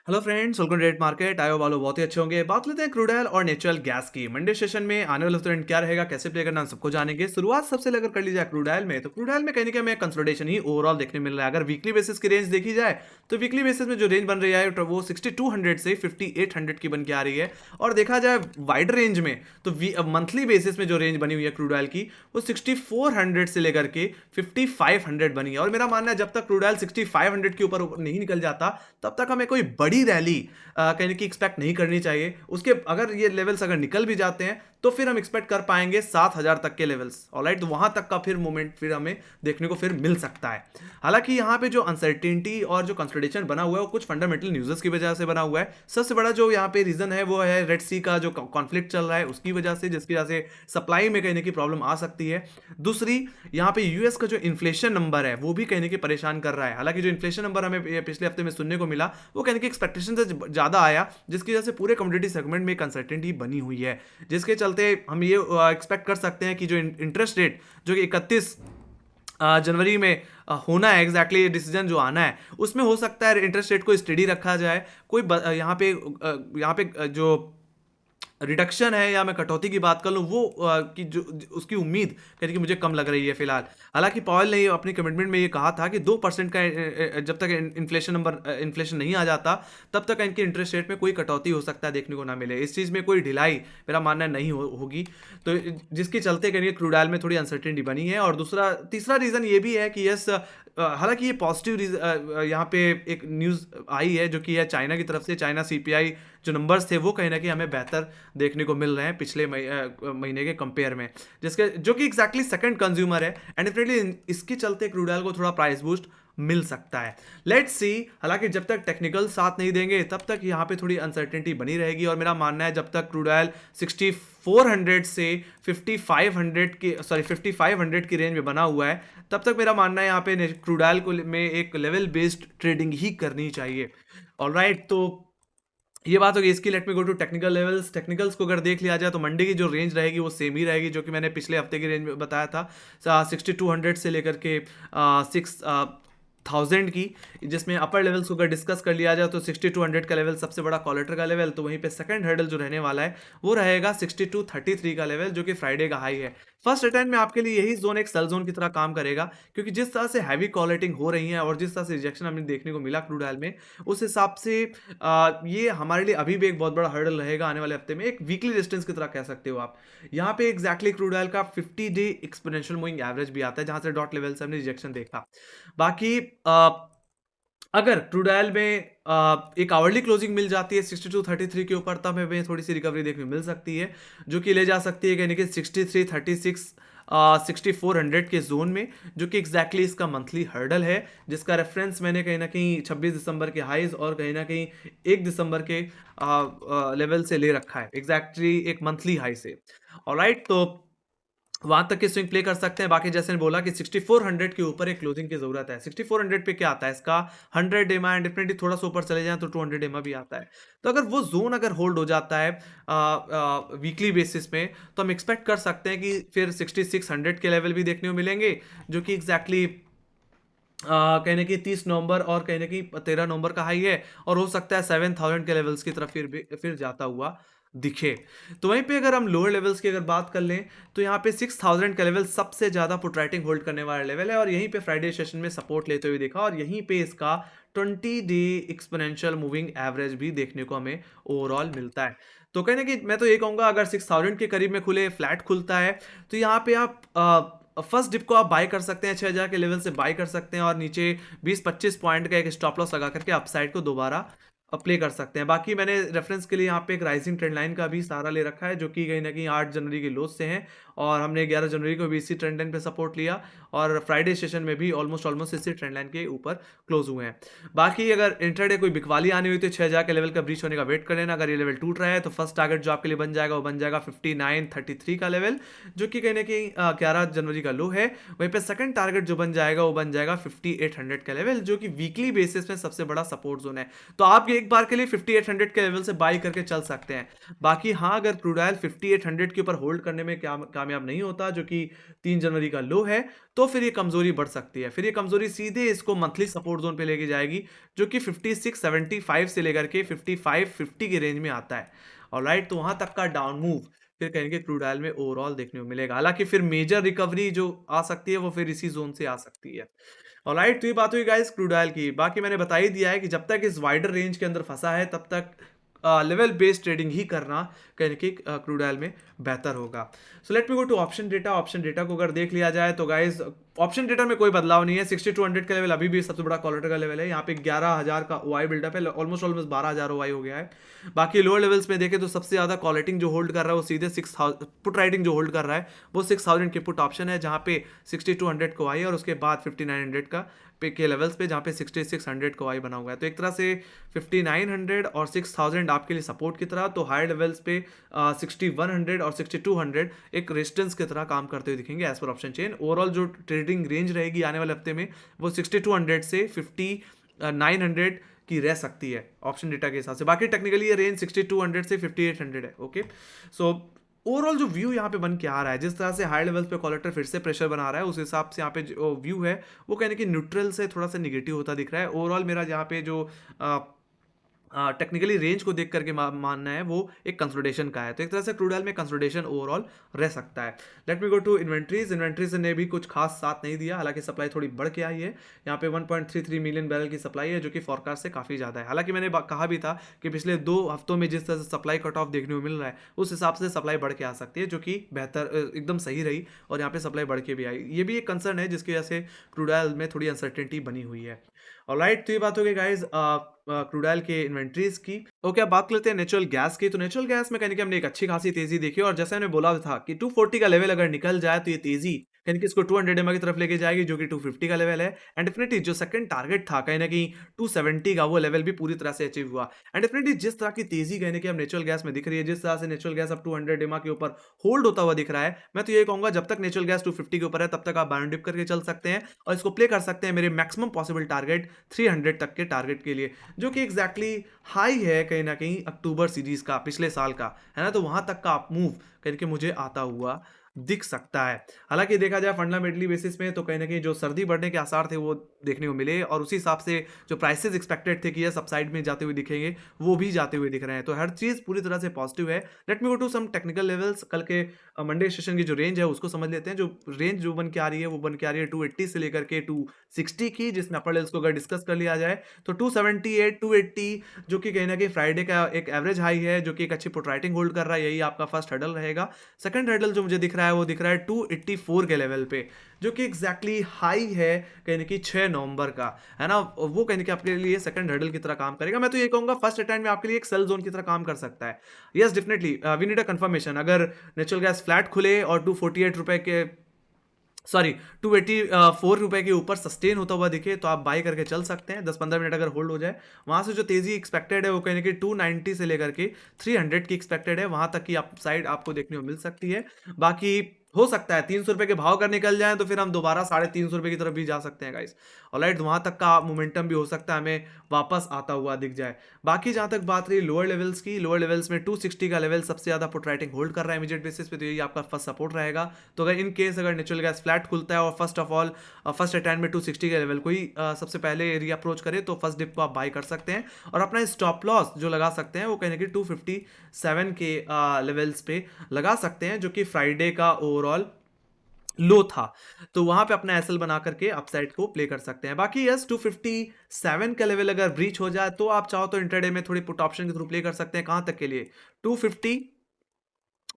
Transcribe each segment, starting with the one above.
Hello friends, welcome to rate market. आयो वालों बहुत ही अच्छे होंगे। बात लेते हैं क्रूड ऑयल और नेचुरल गैस की। मंडे सेशन में आने वाला ट्रेंड क्या रहेगा, कैसे प्ले करना, हम सबको जानेंगे। शुरुआत सबसे लेकर कर ली जाए क्रूड ऑयल में, तो क्रूड ऑयल में कहीं ना कहीं हमें कंसोलिडेशन ही ओवरऑल देखने मिल रहा है। अगर वीकली बेसिस की रेंज देखी जाए तो वीकली बेसिस में जो रेंज बन रही है तो वो 6200 से 5800 की बन के आ रही है। और देखा जाए वाइड रेंज में तो मंथली बेसिस में जो रेंज बनी हुई है क्रूड ऑयल की वो 6400 से लेकर के 5500 बनी है। और मेरा मानना है जब तक क्रूड ऑयल 6500 के ऊपर नहीं निकल जाता तब तक हमें कोई बड़ी रैली कहने की एक्सपेक्ट नहीं करनी चाहिए। उसके अगर ये लेवल्स अगर निकल भी जाते हैं तो फिर हम एक्सपेक्ट कर पाएंगे 7000 तक के लेवल्स। ऑलराइट, तो वहां तक का फिर मोमेंट फिर हमें देखने को फिर मिल सकता है। हालांकि यहाँ पे जो अनसर्टेनिटी और जो कंसोलिडेशन बना हुआ है वो कुछ फंडामेंटल न्यूज़ की वजह से बना हुआ है। सबसे बड़ा जो यहाँ पे रीजन है वो है रेड सी का जो कॉन्फ्लिक्ट चल रहा है उसकी वजह से, जिसकी वजह से सप्लाई में कहने की प्रॉब्लम आ सकती है। दूसरी, यहाँ पे यूएस का जो इन्फ्लेशन नंबर है वो भी कहने की परेशान कर रहा है। हालांकि जो इन्फ्लेशन नंबर हमें पिछले हफ्ते में सुनने को मिला वो कहने की एक्सपेक्टेशन से ज़्यादा आया, जिसकी वजह से पूरे कमोडिटी सेगमेंट में एक अनसर्टेनिटी बनी हुई है। जिसके चलते हम ये एक्सपेक्ट कर सकते हैं कि जो इंटरेस्ट रेट जो कि 31 जनवरी में होना है, एग्जैक्टली डिसीजन जो आना है उसमें हो सकता है इंटरेस्ट रेट को स्टडी रखा जाए। कोई यहाँ पे जो रिडक्शन है या मैं कटौती की बात कर लूँ वो कि उसकी उम्मीद कहते कि मुझे कम लग रही है फिलहाल। हालांकि पॉवेल ने अपनी कमिटमेंट में ये कहा था कि 2% का जब तक इन्फ्लेशन नहीं आ जाता तब तक इनके इंटरेस्ट रेट में कोई कटौती हो सकता है देखने को ना मिले। इस चीज़ में कोई ढिलाई मेरा मानना नहीं होगी। तो जिसके चलते कहीं क्रूड ऑयल में थोड़ी अनसर्टेनिटी बनी है। और तीसरा रीज़न ये भी है कि यस, हालांकि ये पॉजिटिव यहाँ पे एक न्यूज़ आई है जो कि है चाइना की तरफ से। चाइना सीपीआई जो नंबर्स थे वो कहीं ना कहीं हमें बेहतर देखने को मिल रहे हैं पिछले महीने के कंपेयर में, जिसके जो कि एग्जैक्टली सेकंड कंज्यूमर है। एंड डेफिनेटली इसके चलते क्रूड ऑयल को थोड़ा प्राइस बूस्ट मिल सकता है। Let's see. हालांकि जब तक टेक्निकल साथ नहीं देंगे तब तक यहाँ पे थोड़ी अनसर्टेनिटी बनी रहेगी। और मेरा मानना है जब तक क्रूड ऑयल 6400 से 5500 की रेंज में बना हुआ है तब तक मेरा मानना है यहाँ पे क्रूड ऑयल को में एक लेवल बेस्ड ट्रेडिंग ही करनी चाहिए। ऑलराइट, तो ये बात होगी इसकी। Let me go to technical levels. Technicals को अगर देख लिया जाए तो मंडे की जो रेंज रहेगी वो सेम ही रहेगी जो कि मैंने पिछले हफ्ते की रेंज में बताया था, 6200 से लेकर के 6000 की। जिसमें अपर लेवल्स को अगर डिस्कस कर लिया जाए तो 6200 का लेवल सबसे बड़ा कॉलेटर का लेवल, तो वहीं पे सेकंड हर्डल जो रहने वाला है वो रहेगा 6233 का लेवल जो कि फ्राइडे का हाई है। फर्स्ट अटेम्प्ट में आपके लिए यही जोन एक सेल जोन की तरह काम करेगा, क्योंकि जिस तरह से हैवी कॉलेटिंग हो रही है और जिस तरह से रिजेक्शन हमें देखने को मिला क्रूड ऑयल में, उस हिसाब से ये हमारे लिए अभी भी एक बहुत बड़ा हर्डल रहेगा आने वाले हफ्ते में। एक वीकली रेजिस्टेंस की तरह कह सकते हो आप। यहाँ पे एग्जैक्टली क्रूड ऑयल का 50 डे एक्सपोनेंशियल मूविंग एवरेज भी आता है जहां से डॉट लेवल से हमने रिजेक्शन देखा। बाकी अगर क्रूड ऑयल में एक आवरली क्लोजिंग मिल जाती है 6233 के ऊपर तब हमें थोड़ी सी रिकवरी देखने को मिल सकती है, जो कि ले जा सकती है यानी कि 6336 6400 के जोन में, जो कि एग्जैक्टली इसका मंथली हर्डल है, जिसका रेफरेंस मैंने कहीं ना कहीं 26 दिसंबर के हाईज और कहीं ना कहीं 1 दिसंबर के लेवल से ले रखा है, एग्जैक्टली एक मंथली हाई से। ऑलराइट, तो वहां तक के स्विंग प्ले कर सकते हैं। बाकी जैसे बोला कि 6400 के ऊपर एक क्लोजिंग की जरूरत है। 6400 पे क्या आता है इसका 100 एमा, एंड डेफिनेटली थोड़ा सा ऊपर चले जाए तो 200 एमा भी आता है। तो अगर वो जोन अगर होल्ड हो जाता है वीकली बेसिस में तो हम एक्सपेक्ट कर सकते हैं कि फिर 6600 के लेवल भी देखने को मिलेंगे, जो कि एग्जैक्टली कहने की 30 नवंबर और कहने की 13 नवंबर का हाई है। और हो सकता है 7000 के लेवल्स की तरफ फिर जाता हुआ दिखे। तो वहीं पे अगर हम लोअर लेवल्स की अगर बात कर लें तो यहाँ पे 6000 का लेवल सबसे ज्यादा पुटराइटिंग होल्ड करने वाला लेवल है, और यहीं पे फ्राइडे सेशन में सपोर्ट लेते हुए देखा, और यहीं पे इसका 20 डे एक्सपोनेंशियल मूविंग एवरेज भी देखने को हमें ओवरऑल मिलता है। तो कहने की मैं तो ये कहूंगा अगर 6000 के करीब में खुले फ्लैट खुलता है तो यहाँ पे आप फर्स्ट डिप को आप बाय कर सकते हैं, 6000 के लेवल से बाय कर सकते हैं, और नीचे 20-25 पॉइंट का एक स्टॉप लॉस लगा करके अपसाइड को दोबारा प्ले कर सकते हैं। बाकी मैंने रेफरेंस के लिए यहाँ पे एक राइजिंग ट्रेंड लाइन का भी सहारा ले रखा है, जो कि कहीं ना कहीं 8 जनवरी के लोज से हैं, और हमने 11 जनवरी को भी इसी ट्रेंड लाइन पे सपोर्ट लिया, और फ्राइडे सेशन में भी ऑलमोस्ट इसी ट्रेंड लाइन के ऊपर क्लोज हुए हैं। बाकी अगर इंटरडे कोई बिकवाली आनी हुई तो 6000 के लेवल का ब्रीच होने का वेट कर लेना। अगर ये लेवल टूट रहा है तो फर्स्ट टारगेट जो आपके लिए बन जाएगा वो बन जाएगा 5933 का लेवल, जो कि कहीं ना कहीं 11 जनवरी का लो है। वहीं पे सेकंड टारगेट जो बन जाएगा वो बन जाएगा 5800 का लेवल, जो कि वीकली बेसिस में सबसे बड़ा सपोर्ट जोन है। तो आप एक बार के लिए 5800 के लेवल से बाई करके चल सकते हैं। बाकी हाँ, अगर क्रूड ऑयल 5800 के ऊपर होल्ड करने में कामयाब कामयाब नहीं होता, जो कि 3 जनवरी का लो है, तो फिर ये कमजोरी बढ़ सकती है। फिर ये कमजोरी सीधे इसको मंथली सपोर्ट जोन पे लेके जाएगी, जो कि 56.75 से लेकर के 55.50 के रेंज में आता है। ऑलराइट, तो वहां तक का डाउन मूव फिर कहेंगे क्रूड ऑयल में ओवरऑल देखने को मिलेगा। हालांकि फिर मेजर रिकवरी जो आ सकती है वो फिर इसी जोन से आ सकती है। ऑलराइट, तो ये बात हुई गाइस क्रूड ऑयल की। बाकी मैंने बता ही दिया है कि जब तक इस वाइडर रेंज के अंदर फंसा है तब तक लेवल बेस्ड ट्रेडिंग ही करना कहीं कि क्रूड ऑयल में बेहतर होगा। So let me go to option data. Option data को अगर देख लिया जाए तो गाइस ऑप्शन डेटा में कोई बदलाव नहीं है। 6200 का लेवल अभी भी सबसे बड़ा कॉलेटर का लेवल है। यहाँ पे 11,000 का ओआई बिल्डअप है, ऑलमोस्ट 12,000 ओआई हो गया है। बाकी लोअर लेवल्स में देखें तो सबसे ज्यादा कॉलेटिंग जो होल्ड कर रहा है वो सीधे 6000 पुट राइटिंग जो होल्ड कर रहा है वो 6000 के पुट ऑप्शन है, जहाँ पे 6200 को आई है और उसके बाद 5900 का पे के लेवल्स पे जहाँ पे 6600 को आई बना हुआ है। तो एक तरह से 5900 और 6000 आपके लिए सपोर्ट की तरह, तो हायर लेवल्स पे 6100 और 6200 एक रेजिस्टेंस की तरह काम करते हुए दिखेंगे एज पर ऑप्शन चेन। ओवरऑल जो ट्रेडिंग रेंज रहेगी आने वाले हफ्ते में वो 6200 से 5900 की रह सकती है ऑप्शन डेटा के हिसाब से। बाकी टेक्निकली ये रेंज 6200 से 5800 है। ओके, सो ओवरऑल जो व्यू यहाँ पे बन के आ रहा है, जिस तरह से हाई लेवल्स पे कॉलेक्टर फिर से प्रेशर बना रहा है, उस हिसाब से यहाँ पे जो व्यू है वो कहने की न्यूट्रल से थोड़ा सा निगेटिव होता दिख रहा है। ओवरऑल मेरा यहाँ पे जो टेक्निकली रेंज को देख करके मानना है वो एक कंसोलिडेशन का है। तो एक तरह से क्रूड ऑयल में कंसोलिडेशन ओवरऑल रह सकता है। Let me go to inventories. Inventories ने भी कुछ खास साथ नहीं दिया, हालांकि सप्लाई थोड़ी बढ़ के आई है। यहाँ पे 1.33 मिलियन बैरल की सप्लाई है, जो कि फोरकास्ट से काफ़ी ज़्यादा है। हालांकि मैंने कहा भी था कि पिछले 2 हफ्तों में जिस तरह से सप्लाई कट ऑफ देखने को मिल रहा है उस हिसाब से सप्लाई बढ़ के आ सकती है, जो कि बेहतर एकदम सही रही और यहाँ पे सप्लाई बढ़ के भी आई। ये भी एक कंसर्न है जिसकी वजह से क्रूड ऑयल में थोड़ी अनसर्टेनिटी बनी हुई है। ऑलराइट, तो ये बात हो गई गाइज क्रूड ऑयल के इन्वेंट्रीज की। ओके, अब बात करते हैं नेचुरल गैस की। तो नेचुरल गैस में कहने की हमने एक अच्छी खासी तेजी देखी, और जैसे मैंने बोला था कि 240 का लेवल अगर निकल जाए तो ये तेजी कहीं इसको 200 एमए की तरफ लेके जाएगी, जो कि 250 का लेवल है। एंड डेफिनेटली जो सेकंड टारगेट था कहीं ना कहीं 270 का, वो लेवल भी पूरी तरह से अचीव हुआ। एंड डेफिनेटली जिस तरह की तेजी कहने की हम नेचुरल गैस में दिख रही है, जिस तरह से नेचुरल गैस अब 200 एमए के ऊपर होल्ड होता हुआ दिख रहा है, मैं तो ये कहूंगा जब तक नेचुरल गैस 250 के ऊपर है तब तक आप बायन डिप करके चल सकते हैं और इसको प्ले कर सकते हैं मेरे मैक्सिमम पॉसिबल टारगेट 300 तक के टारगेट के लिए, जो कि एग्जैक्टली हाई है कहीं ना कहीं अक्टूबर सीरीज का, पिछले साल का है ना। तो वहां तक का आप मूव करके मुझे आता हुआ दिख सकता है। हालांकि देखा जाए फंडामेंटली बेसिस में तो कहीं ना कहीं जो सर्दी बढ़ने के आसार थे वो देखने को मिले, और उसी हिसाब से जो प्राइसेस एक्सपेक्टेड थे कि ये सबसाइड में जाते हुए दिखेंगे वो भी जाते हुए दिख रहे हैं। तो हर चीज़ पूरी तरह से पॉजिटिव है। Let me go to some technical levels. कल के मंडे सेशन की जो रेंज है उसको समझ लेते हैं। जो रेंज जो बन के आ रही है वो बन के आ रही है 280 से लेकर के 260 की, जिसमें अपर लेवल्स को अगर डिस्कस कर लिया जाए तो 278 280 जो कि कहीं ना कहीं फ्राइडे का एक एवरेज हाई है, जो कि एक अच्छी पुट राइटिंग होल्ड कर रहा है, यही आपका फर्स्ट हर्डल रहेगा। सेकंड हर्डल जो मुझे दिख रहा है वो दिख रहा है 284 के लेवल पे, जो कि एग्जैक्टली हाई है कहने की 6 नवंबर का, है ना। वो कहने की आपके लिए सेकंड हर्डल की तरह काम करेगा। मैं तो ये कहूंगा फर्स्ट अटेम्प्ट में आपके लिए एक सेल जोन की तरह काम कर सकता है। Yes definitely we need a confirmation. अगर नेचुरल गैस फ्लैट खुले और 248 रुपए के 284 रुपए के ऊपर सस्टेन होता हुआ दिखे तो आप बाई करके चल सकते हैं। 10-15 मिनट अगर होल्ड हो जाए, वहां से जो तेजी एक्सपेक्टेड है वो कहने की 290 से लेकर के 300 की एक्सपेक्टेड है, वहां तक की आप साइड आपको देखने को मिल सकती है। बाकी हो सकता है 300 रुपए के भाव कर निकल जाए तो फिर हम दोबारा 350 रुपए की तरफ भी जा सकते हैं गाइस। ऑलराइट, वहां तक का मोमेंटम भी हो सकता है हमें वापस आता हुआ दिख जाए। बाकी जहां तक बात रही लोअर लेवल्स की, लोअर लेवल्स में 260 का लेवल सबसे ज्यादा पुट राइटिंग होल्ड कर रहा है इमीडिएट बेसिस पे, तो यही आपका फर्स्ट सपोर्ट रहेगा। तो अगर इन केस अगर नेचुरल गैस फ्लैट खुलता है और first of all first attempt में 260 का लेवल कोई सबसे पहले एरिया अप्रोच करे तो फर्स्ट डिप को आप बाई कर सकते हैं, और अपना स्टॉप लॉस जो लगा सकते हैं वो कहने की 257 के लेवल्स पे लगा सकते हैं, जो कि फ्राइडे का ओवरऑल लो था। तो वहां पे अपना एसएल बना करके अपसाइड को प्ले कर सकते हैं। बाकी यस 257 का लेवल अगर ब्रीच हो जाए तो आप चाहो तो इंटरडे में थोड़ी पुट ऑप्शन के थ्रू प्ले कर सकते हैं। कहां तक के लिए? 250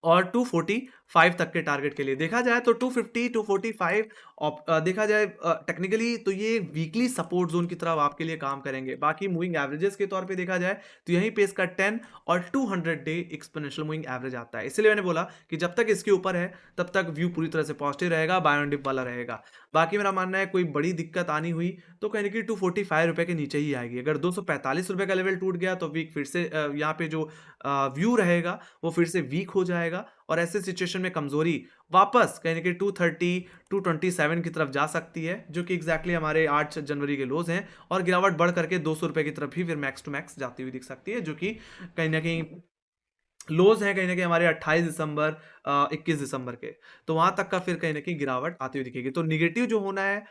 और 245 तक के टारगेट के लिए। देखा जाए तो 250 245 देखा जाए टेक्निकली तो ये वीकली सपोर्ट जोन की तरफ आपके लिए काम करेंगे। बाकी मूविंग एवरेजेस के तौर पे देखा जाए तो यहीं पे इसका 10 और 200 डे एक्सपोनेंशियल मूविंग एवरेज आता है। इसलिए मैंने बोला कि जब तक इसके ऊपर है तब तक व्यू पूरी तरह से पॉजिटिव रहेगा, बाय ऑन डिप वाला रहेगा। बाकी मेरा मानना है कोई बड़ी दिक्कत आनी हुई तो कहने की 245 रुपए के नीचे ही आएगी। अगर 245 रुपए का लेवल टूट गया तो वीक फिर से यहाँ पे जो व्यू रहेगा वो फिर से वीक हो जाएगा, और ऐसे सिचुएशन में कमजोरी वापस कहने के 230 227 की तरफ जा सकती है, जो कि एग्जैक्टली हमारे 8 जनवरी के लोज हैं, और गिरावट बढ़ करके 200 रुपए की तरफ ही फिर मैक्स टू मैक्स जाती हुई दिख सकती है, जो कि कहीं ना कहीं लोज़ हैं कहीं न कहीं हमारे 28 दिसंबर 21 दिसंबर के, तो वहाँ तक का फिर कहीं न कहीं गिरावट आती हुई दिखेगी। तो नेगेटिव जो होना है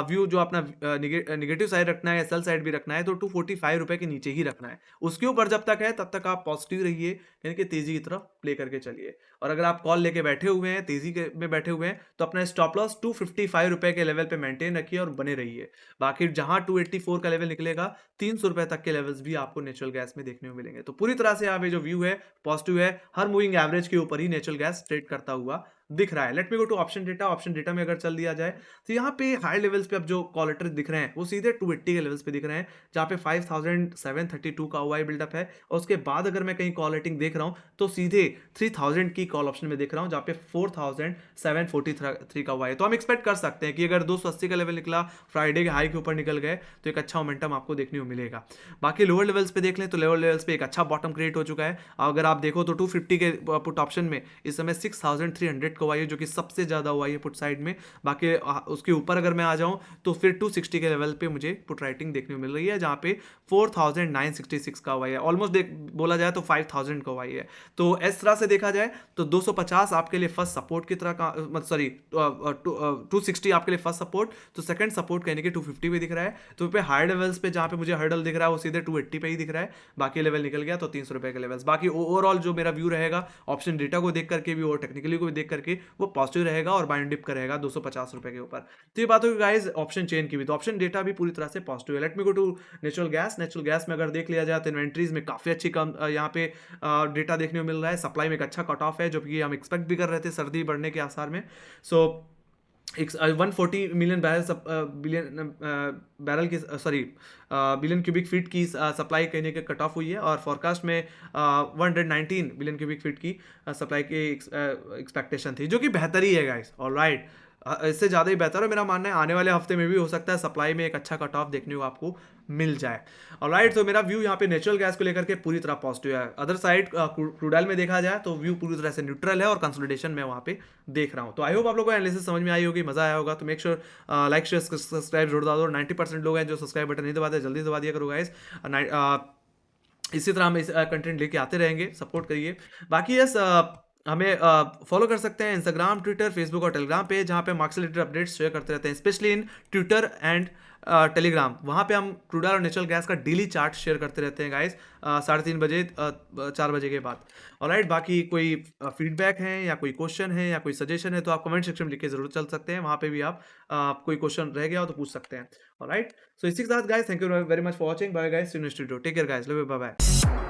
व्यू जो अपना नेगेटिव साइड रखना है, सेल साइड भी रखना है, तो ₹245 के नीचे ही रखना है। उसके ऊपर जब तक है तब तक आप पॉज़िटिव रहिए, यानी कि तेज़ी की तरफ प्ले करके चलिए। और अगर आप कॉल लेके बैठे हुए हैं, तेज़ी के में बैठे हुए हैं, तो अपना स्टॉप लॉस ₹255 के लेवल पे मेंटेन रखिए और बने रहिए। बाकी जहाँ 284 का लेवल निकलेगा, ₹300 तक के लेवल्स भी आपको नेचुरल गैस में देखने को मिलेंगे। तो पूरी तरह से यहाँ पे जो व्यू है पॉजिटिव है, हर मूविंग एवरेज के ऊपर ही नेचुरल गैस ट्रेड करता हुआ दिख रहा है। Let me go to option data. Option data में अगर चल दिया जाए, तो यहाँ पे हाई लेवल्स पे अब जो कॉलेटर दिख रहे हैं, वो सीधे 280 के लेवल्स पे दिख रहे हैं, जहाँ पे 5732 का ओआई बिल्डअप है। और उसके बाद अगर मैं कहीं कॉल रेटिंग देख रहा हूँ, तो सीधे 3000 की कॉल ऑप्शन में देख रहा हूँ, जहाँ पे 4743 का ओआई है। तो हम एक्सपेक्ट कर सकते हैं कि अगर 280 का लेवल निकला, फ्राइडे के हाई के ऊपर निकल गए, तो एक अच्छा मोमेंटम आपको देखने को मिलेगा। बाकी लोअर लेवल्स पे देख लें, तो लोअर लेवल्स पे एक अच्छा बॉटम क्रिएट हो चुका है। अगर आप देखो तो 250 के पुट ऑप्शन में इस समय 6300 का ओआई है, जो कि सबसे ज़्यादा ओआई है पुट साइड में। बाकी उसके ऊपर अगर मैं आ जाऊँ, तो फिर 260 के लेवल पे मुझे पुट राइटिंग देखने को मिल रही है, जहाँ पे 4966 का ओआई है। ऑलमोस्ट बोला जाए तो 5000 का ओआई है। तो इस तरह से देखा जाए तो 250 आपके लिए फर्स्ट सपोर्ट की तरह का, सॉरी 260 आपके लिए फर्स्ट सपोर्ट, तो सेकंड सपोर्ट कहने के 250 पे दिख रहा है। तो पे हाई लेवल्स पे जहाँ पे मुझे हर्डल दिख रहा है, वो सीधे 280 पे ही दिख रहा है। बाकी लेवल निकल गया तो ₹300 के लेवल्स। बाकी ओवरऑल जो मेरा व्यू रहेगा, ऑप्शन डेटा को देख करके भी और टेक्निकली को भी देख करके, वो पॉजिटिव रहेगा और बाइंड डिप करेगा ₹250 के ऊपर। तो ये बात होगी गाइस ऑप्शन चेन की भी। तो ऑप्शन डेटा भी पूरी तरह से पॉजिटिव है। Let me go to natural gas. Natural gas में अगर देख लिया जाए, तो इन्वेंट्रीज में काफ़ी अच्छी कम यहाँ पे डेटा देखने को मिल रहा है। सप्लाई में एक अच्छा कट ऑफ है, जो कि हम एक्सपेक्ट भी कर रहे थे सर्दी बढ़ने के आसार में। सो 140 मिलियन बैरल की, सॉरी बिलियन क्यूबिक फीट की सप्लाई कहने के कट ऑफ हुई है। और फोरकास्ट में 119 बिलियन क्यूबिक फीट की सप्लाई की एक्सपेक्टेशन थी, जो कि बेहतर ही है गाइस। ऑलराइट, इससे ज़्यादा ही बेहतर है। मेरा मानना है आने वाले हफ्ते में भी हो सकता है सप्लाई में एक अच्छा कट ऑफ देखने को आपको मिल जाए। ऑलराइट, तो मेरा व्यू यहाँ पे नेचुरल गैस को लेकर के पूरी तरह पॉजिटिव है। अदर साइड क्रूड ऑयल में देखा जाए, तो व्यू पूरी तरह से न्यूट्रल है और कंसोलिडेशन में वहाँ पे देख रहा हूँ। तो आई होप आप लोगों को एनालिसिस समझ में आई होगी, मजा आया होगा। तो make sure like share subscribe जरूर दबा दो। 90% लोग हैं जो सब्सक्राइब बटन नहीं दबाते, जल्दी दबा दिया करो गाइस। इसी तरह हम इस कंटेंट लेके आते रहेंगे, सपोर्ट करिए। बाकी यस, हमें फॉलो कर सकते हैं इंस्टाग्राम, ट्विटर, फेसबुक और टेलीग्राम पे, जहाँ पे मार्क्स रिलेटेड अपडेट्स शेयर करते रहते हैं, specially in Twitter and Telegram. वहाँ पे हम क्रूड ऑयल और नेचुरल गैस का डेली चार्ट शेयर करते रहते हैं गाइस, 3:30 बजे 4 बजे के बाद। ऑलराइट, बाकी कोई फीडबैक है या कोई क्वेश्चन है या कोई सजेशन है, तो आप कमेंट सेक्शन में लिख के जरूर चल सकते हैं। वहाँ पे भी आप कोई क्वेश्चन रह गया हो तो पूछ सकते हैं। ऑलराइट, सो इसी के साथ guys, thank you very much for watching. Bye guys, take care guys, bye bye.